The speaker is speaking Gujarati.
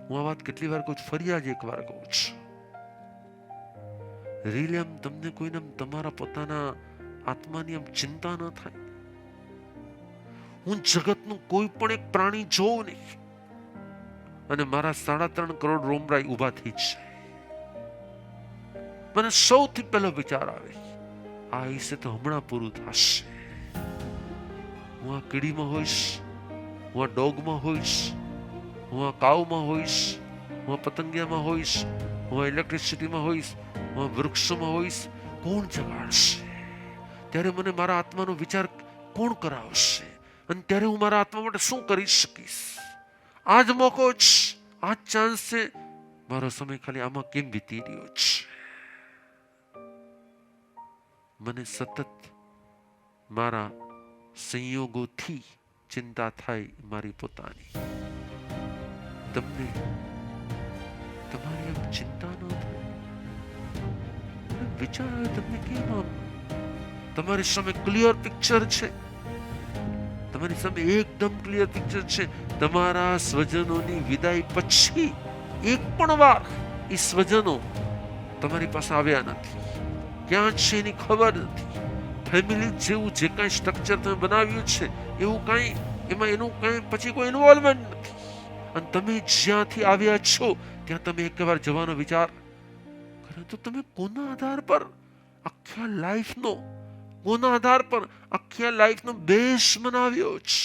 હું આ વાત કેટલી વાર કહું છું, ફરી આજ એક વાર કહું છું. રીલી આમ તમને કોઈને તમારા પોતાના આત્માની આમ ચિંતા ન થાય? હું જગતનું કોઈ પણ એક પ્રાણી જોઉં નહીં અને મારા 3.5 કરોડ રોમરાઈ ઊભા થઈ જાય, મને સૌથી પહેલો વિચાર આવે, આ આયુષ્ય તો હમણાં પૂરું થશે. હું આ કીડીમાં હોઈશ, હું આ ડોગમાં હોઈશ, હું આ કાઉમાં હોઈશ, હું આ પતંગિયામાં હોઈશ, હું આ ઇલેક્ટ્રિસિટીમાં હોઈશ, હું આ વૃક્ષોમાં હોઈશ. કોણ જગાડશે? ત્યારે મને મારા આત્માનો વિચાર કોણ કરાવશે? અને ત્યારે હું મારા આત્મા માટે શું કરી શકીશ? આ જ મોકો છે, આ જ ચાન્સ છે. મારો સમય ખાલી આમાં કેમ વીતી રહ્યો છે? મને સતત મારા સંયોગોથી ચિંતા થાય, મારી પોતાની. તમને તમારી આમ ચિંતા ન થાય? વિચાર આવે તમને કેમ આમ? તમારી સામે ક્લિયર પિક્ચર છે, તમારી સામે એકદમ ક્લિયર પિક્ચર છે. તમારા સ્વજનોની વિદાય પછી એક પણ વાર એ સ્વજનો તમારી પાસે આવ્યા નથી. ક્યાં છે એની ખબર નથી. ફેમિલી જેવું જે કાંઈ સ્ટ્રક્ચર તમે બનાવ્યું છે એવું કાંઈ એમાં એનું કાંઈ પછી કોઈ ઇન્વોલ્વમેન્ટ નથી. અને તમે જ્યાંથી આવ્યા છો ત્યાં તમે એક વાર જવાનો વિચાર કરો તો તમે કોના આધાર પર આખા લાઈફનો બેઝ બનાવ્યો છે?